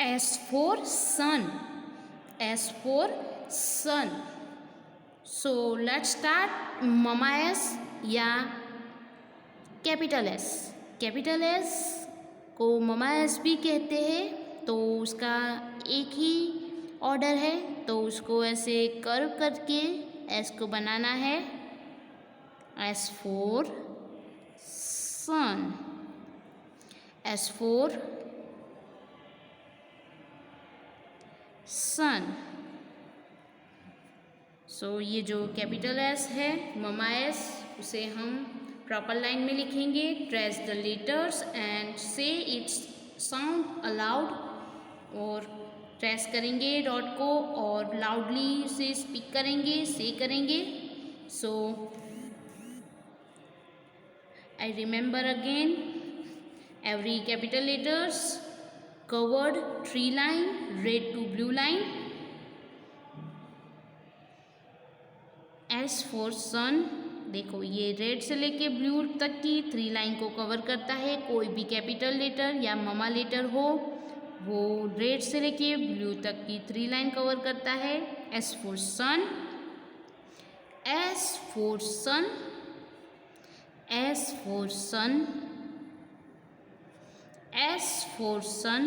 S for sun. S for sun. So let's start. Mama S या capital S. Capital S को mama S भी कहते हैं, तो उसका एक ही ऑर्डर है, तो उसको ऐसे कर्व करके S को बनाना है. S for sun. S for sun. So ये जो कैपिटल S है ममा S, उसे हम प्रॉपर लाइन में लिखेंगे. Trace the letters and say its sound aloud. और ट्रेस करेंगे डॉट को और लाउडली उसे स्पीक करेंगे, से करेंगे. So I remember again every capital letters covered 3 line, red to blue line. S for sun. देखो ये रेड से लेके ब्लू तक की 3 लाइन को कवर करता है. कोई भी कैपिटल लेटर या ममा लेटर हो, वो रेड से लेके ब्लू तक की 3 लाइन कवर करता है. S for sun. S for sun. S for sun. S for sun.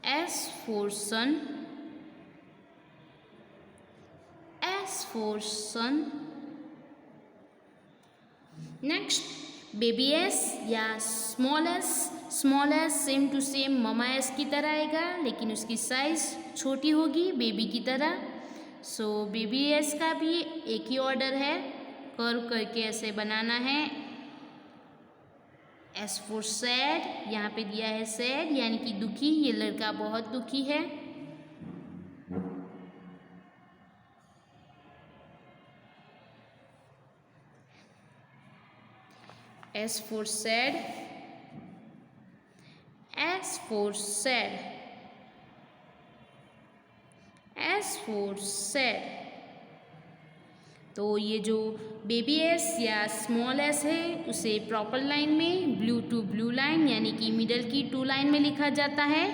S for sun. S for sun. Next baby S या small S. Small S same to same mama S की तरह आएगा, लेकिन उसकी size छोटी होगी baby की तरह. सो बेबी S का भी एक ही ऑर्डर है, कर्व करके ऐसे बनाना है. S for sad. यहाँ पे दिया है sad यानी कि दुखी. ये लड़का बहुत दुखी है. S for sad. S for sad. S for sad. तो ये जो बेबी S या स्मॉल S है, उसे प्रॉपर लाइन में ब्लू टू ब्लू लाइन यानी कि मिडल की 2 लाइन में लिखा जाता है.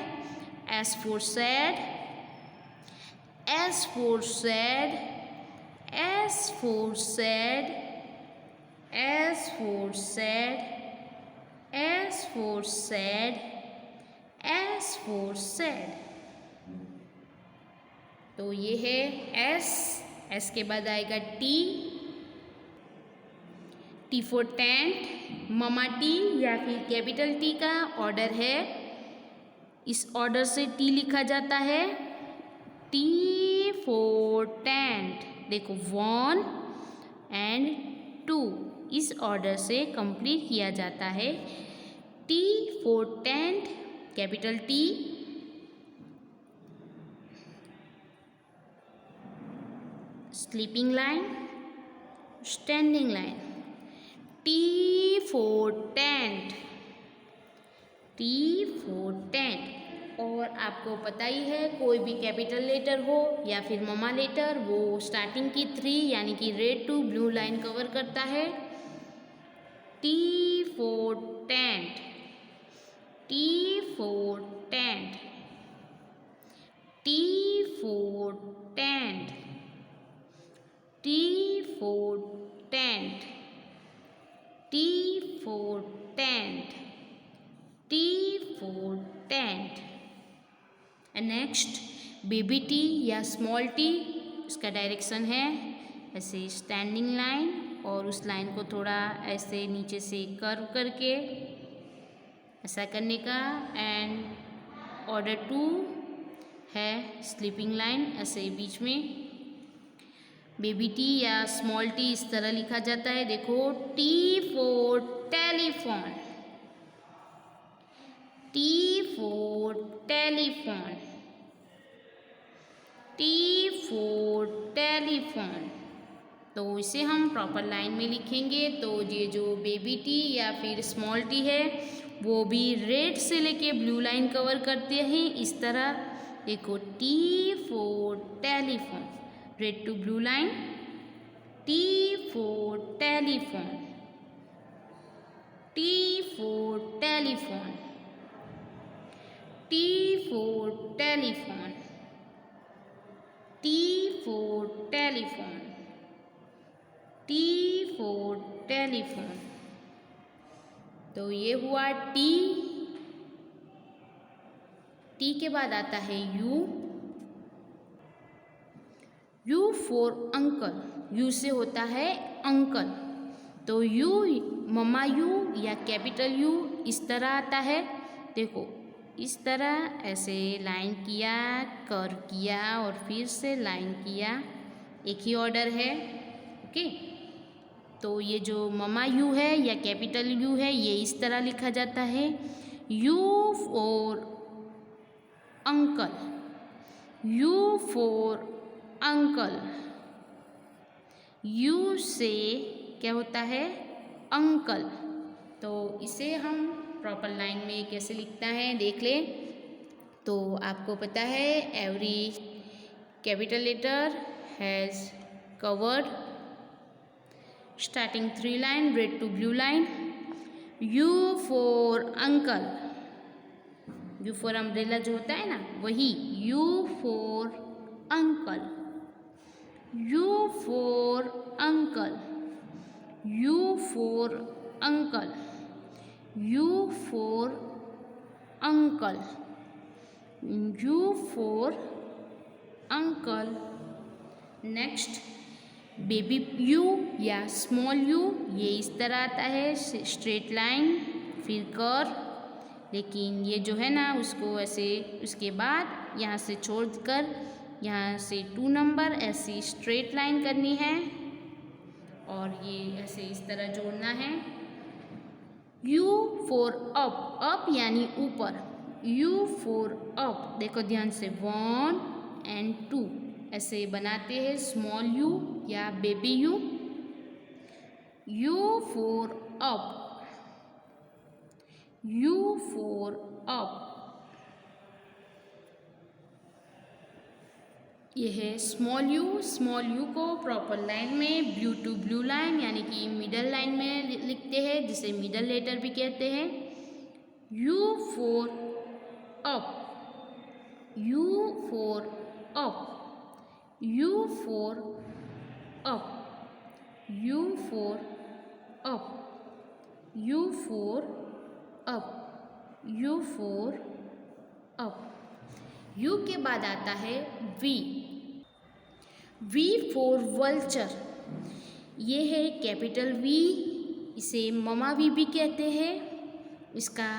S for sad. S for sad. S for sad. S for sad. S for sad. S for sad. तो ये है S. S के बाद आएगा T. T for tent. Mama T या फिर कैपिटल T का ऑर्डर है. इस ऑर्डर से T लिखा जाता है. T for tent. देखो 1 and 2 इस ऑर्डर से कंप्लीट किया जाता है. T for tent, capital T. Sleeping line, standing line. T for tent. T for tent. और आपको पता ही है, कोई भी कैपिटल लेटर हो या फिर ममा लेटर, वो स्टार्टिंग की 3 यानी कि red to blue line cover करता है. T for tent. T for tent. T for tent. T for tent. T for tent. T for tent. And next baby T या स्मॉल T. इसका direction है ऐसे standing line, और उस line को थोड़ा ऐसे नीचे से कर्व करके ऐसा करने का. एंड ऑर्डर 2 है स्लीपिंग लाइन, ऐसे बीच में. बेबी T या स्मॉल T इस तरह लिखा जाता है. देखो T for telephone. T for telephone. T for telephone. तो इसे हम प्रॉपर लाइन में लिखेंगे. तो ये जो बेबी T या फिर स्मॉल T है, वो भी रेड से लेके ब्लू लाइन कवर करते हैं इस तरह. देखो T for telephone, red to blue line. T for telephone. T for telephone. T for telephone. T for telephone. T for telephone. तो ये हुआ T. T के बाद आता है U. U for uncle. U से होता है अंकल. तो U, मम्मा U या कैपिटल U इस तरह आता है. देखो इस तरह ऐसे लाइन किया, कर्व किया और फिर से लाइन किया. एक ही ऑर्डर है. ओके. तो ये जो मम्मा U है या कैपिटल U है ये इस तरह लिखा जाता है. U for uncle. U for uncle. U से क्या होता है अंकल. तो इसे हम प्रॉपर लाइन में कैसे लिखता है देख ले. तो आपको पता है every capital letter has covered starting 3 line red to blue line. U for uncle. U for umbrella जो होता है ना वही. U for uncle. U for uncle. U for uncle. U for uncle. U for uncle. Next baby U या small U. ये इस तरह आता है स्ट्रेट लाइन फिर कर्व. लेकिन ये जो है ना उसको ऐसे उसके बाद यहाँ से छोड़कर यहाँ से 2 नंबर ऐसी स्ट्रेट लाइन करनी है और ये ऐसे इस तरह जोड़ना है. U for up. अप यानी ऊपर. U for up. देखो ध्यान से 1 and 2 ऐसे बनाते हैं स्मॉल U या baby U. U for up. U for up. ये है स्मॉल U. स्मॉल U को प्रॉपर लाइन में ब्लू टू ब्लू लाइन यानी कि मिडल लाइन में लिखते हैं जिसे मिडल लेटर भी कहते हैं. U for up. U for up. U for up. U for up. U for up. U for up. U के बाद आता है V. V for vulture. ये है कैपिटल V. इसे ममा V भी कहते हैं. इसका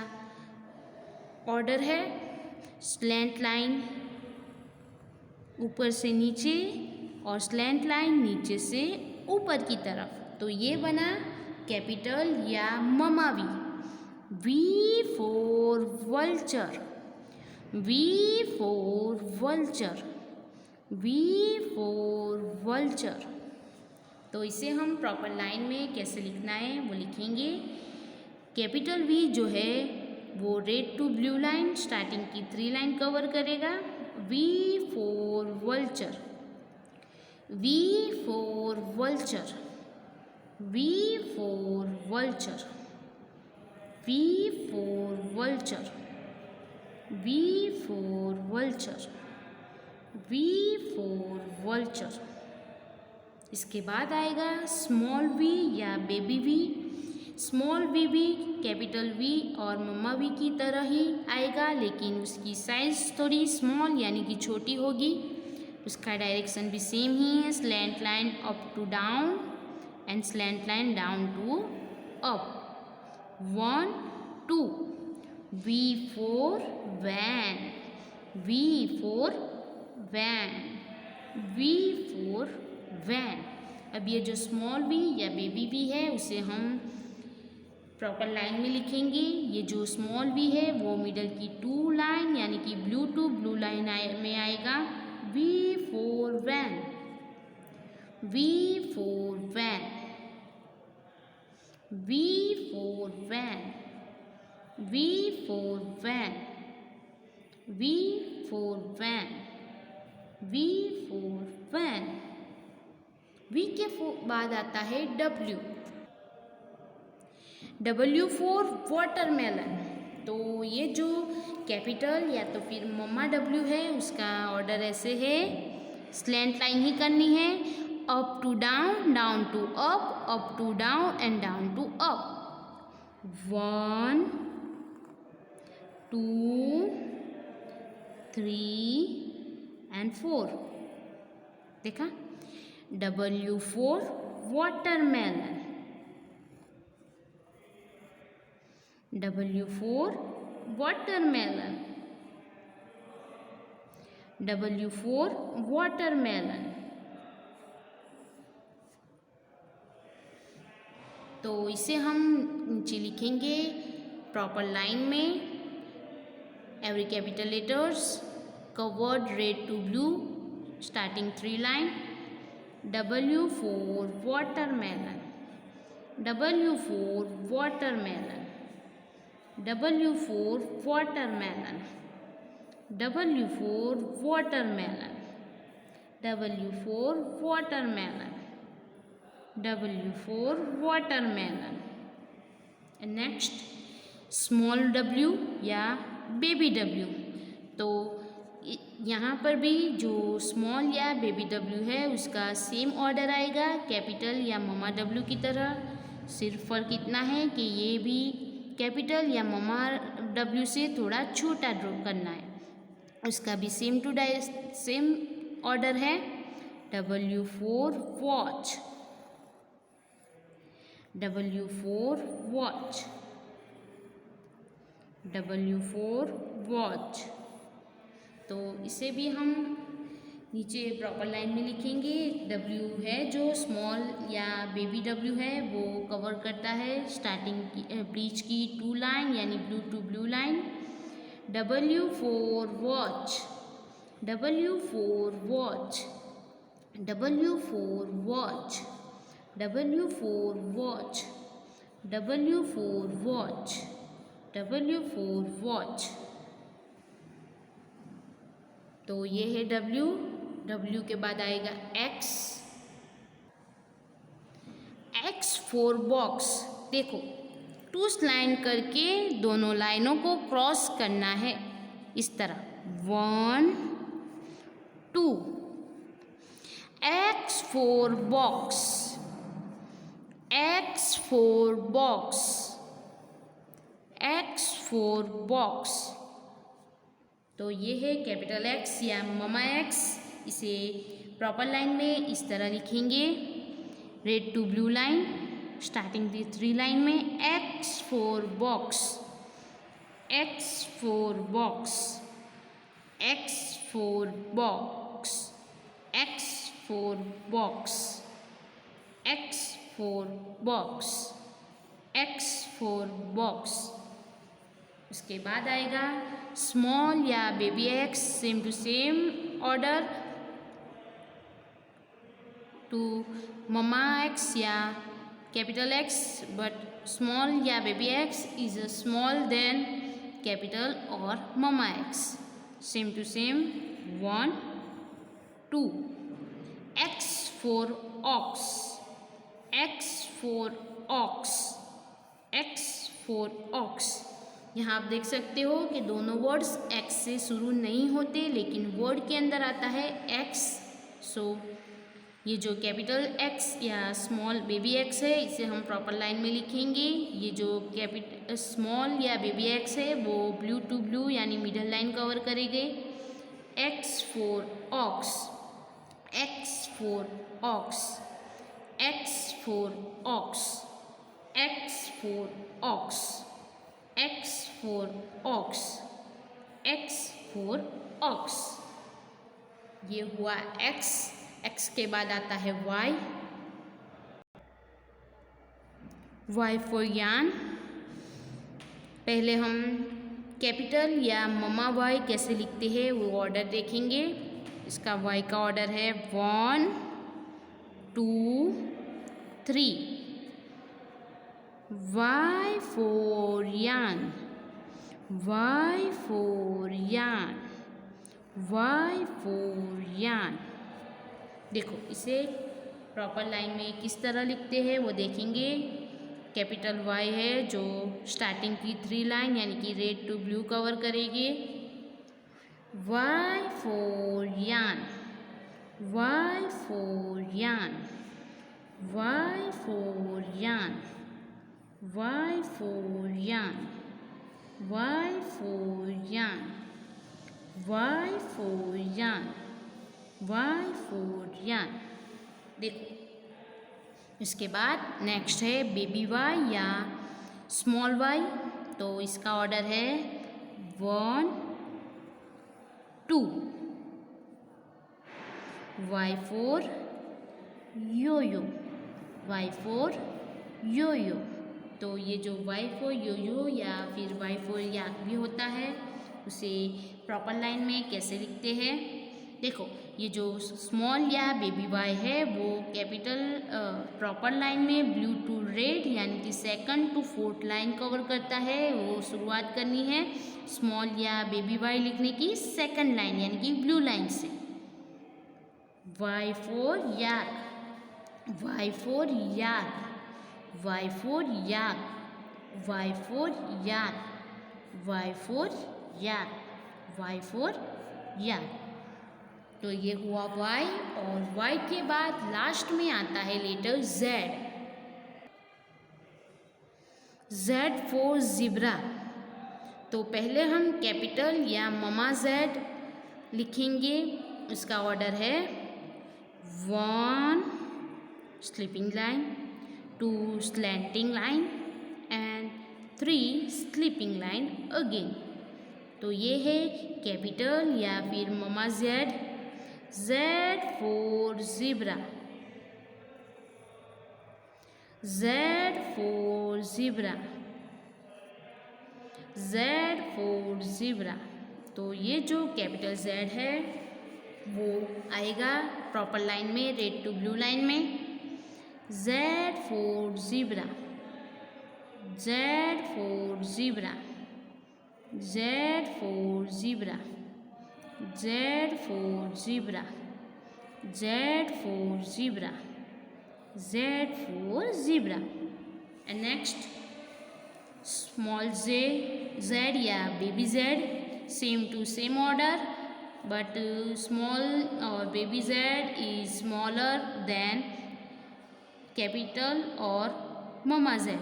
ऑर्डर है स्लैंट लाइन ऊपर से नीचे और स्लैंट लाइन नीचे से ऊपर की तरफ. तो ये बना कैपिटल या mama V. V for vulture. V for vulture. V for vulture. तो इसे हम प्रॉपर लाइन में कैसे लिखना है वो लिखेंगे. कैपिटल V जो है वो red to blue line starting की 3 लाइन कवर करेगा. V for vulture. V for vulture. V for vulture. V for vulture. V for vulture. V for vulture. इसके बाद आएगा स्मॉल V या बेबी V. स्मॉल V भी capital V और मम्मा V की तरह ही आएगा लेकिन उसकी साइज़ थोड़ी स्मॉल यानी कि छोटी होगी. उसका डायरेक्शन भी सेम ही है slant line up to down and slant line down to up. 1 2. V for van. V for van. V for van. अब ये जो स्मॉल V या बेबी V है उसे हम प्रॉपर लाइन में लिखेंगे. ये जो स्मॉल V है वो मिडल की 2 लाइन यानी कि ब्लू टू ब्लू लाइन में आएगा. V for van. V for van. V for van. V for van. V for van. V for van. V के बाद आता है W. W for watermelon. तो ये जो कैपिटल या तो फिर मम्मा डब्ल्यू है उसका ऑर्डर ऐसे है, स्लैंट लाइन ही करनी है, up to down, down to up to down and down to up. 1 2 3 and 4। देखा? W for watermelon, W for watermelon, W for watermelon। तो इसे हम नीचे लिखेंगे प्रॉपर लाइन में, every capital letters covered red to blue, starting 3 line। W for watermelon, W for watermelon, W for watermelon, W for watermelon, W for watermelon, W for watermelon। And next small w या baby w। तो यहाँ पर भी जो small या baby W है उसका same order आएगा कैपिटल या ममा डब्ल्यू की तरह। सिर्फ फ़र्क इतना है कि ये भी कैपिटल या ममा डब्ल्यू से थोड़ा छोटा ड्रॉ करना है। उसका भी सेम ऑर्डर है। W for watch, W for watch, W for watch। तो इसे भी हम नीचे प्रॉपर लाइन में लिखेंगे। W है जो स्मॉल या बेबी W है वो कवर करता है स्टार्टिंग की ब्रीच की 2 लाइन यानी blue to blue line. W for watch, W for watch, W for watch, W for watch, W for watch, W for watch। तो ये है W। W के बाद आएगा X, X for box। देखो 2 लाइन करके दोनों लाइनों को क्रॉस करना है इस तरह 1 2। X for box, X for box, X for box। तो ये है कैपिटल X या ममा X। इसे प्रॉपर लाइन में इस तरह लिखेंगे red to blue line starting the 3 लाइन में। X for box, X for box, X for box, X for box, X for box, X for box। उसके बाद आएगा स्मॉल या baby X, same to same order to mama X या capital X, but small या baby X is a small then capital और mama X. Same to same 1 2। X for ox, X for ox, X for ox। यहाँ आप देख सकते हो कि दोनों वर्ड्स X से शुरू नहीं होते लेकिन वर्ड के अंदर आता है X। सो ये जो कैपिटल X या स्मॉल बेबी X है इसे हम प्रॉपर लाइन में लिखेंगे। ये जो कैपिटल स्मॉल या बेबी X है वो ब्लू टू ब्लू यानी मिडल लाइन कवर करेंगे। X for ox, X for ox, X for ox, X for ox, X for ox, X for ox। ये हुआ X। X के बाद आता है Y, Y for yarn। पहले हम कैपिटल या ममा Y कैसे लिखते हैं वो ऑर्डर देखेंगे। इसका Y का ऑर्डर है 1 2 3। Y for yarn, Y for yarn, Y for yarn। देखो इसे प्रॉपर लाइन में किस तरह लिखते हैं वो देखेंगे। कैपिटल वाई है जो स्टार्टिंग की 3 लाइन यानी कि रेड टू ब्लू कवर करेगी। Y for yarn, Y for yarn, Y for yarn, Y for yarn, Y for yarn, Y for yarn, Y for yarn. देखो इसके बाद नेक्स्ट है बेबी वाई या स्मॉल वाई। तो इसका ऑर्डर है 1 2। Y for yo yo, Y for yo yo. तो ये जो वाई फॉर यो यो या फिर वाई फॉर याक भी होता है, उसे प्रॉपर लाइन में कैसे लिखते हैं। देखो ये जो स्मॉल या बेबी वाई है वो कैपिटल प्रॉपर लाइन में ब्लू टू रेड यानी कि 2nd to 4th line cover करता है। वो शुरुआत करनी है स्मॉल या बेबी वाई लिखने की 2nd लाइन यानी कि ब्लू लाइन से। Y for yak, Y for yak, Y for yak, Y for yak, Y for yak, Y for yak. तो ये हुआ वाई, और वाई के बाद लास्ट में आता है letter Z. Z for zebra. तो पहले हम कैपिटल या ममा जेड लिखेंगे। उसका ऑर्डर है 1 sleeping line, 2 slanting line and 3 sleeping line again. तो ये है कैपिटल या फिर mama Z. Z for zebra, Z for zebra, Z for zebra। तो ये जो कैपिटल Z है वो आएगा प्रॉपर लाइन में, रेड टू ब्लू लाइन में। Z for zebra, Z for zebra, Z for zebra, Z for zebra, Z for zebra, Z for zebra। And next small z, z या baby z, same to same order, but small or baby z is smaller than capital or mama z.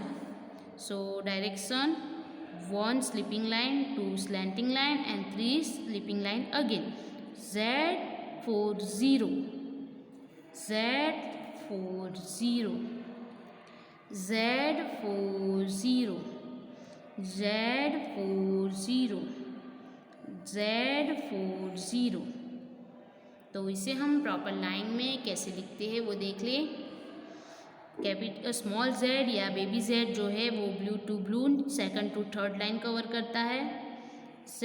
So direction 1 sleeping line, 2 slanting line and 3 sleeping line again. Z for 0, Z for 0, Z for 0, Z for 0, Z for 0। तो इसे हम proper line में कैसे लिखते हैं वो देख लें। कैपिटल स्मॉल जेड या बेबी जेड जो है वो blue to blue 2nd to 3rd line cover करता है। Z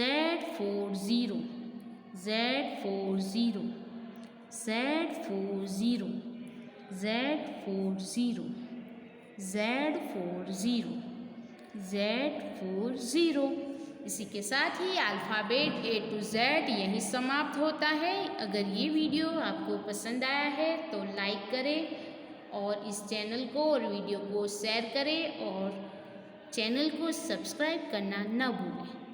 for 0, Z for 0, Z for 0, Z for 0, Z for 0, Z for 0। इसी के साथ ही अल्फ़ाबेट A to Z यही समाप्त होता है। अगर ये वीडियो आपको पसंद आया है तो लाइक करें और इस चैनल को और वीडियो को शेयर करें और चैनल को सब्सक्राइब करना न भूलें।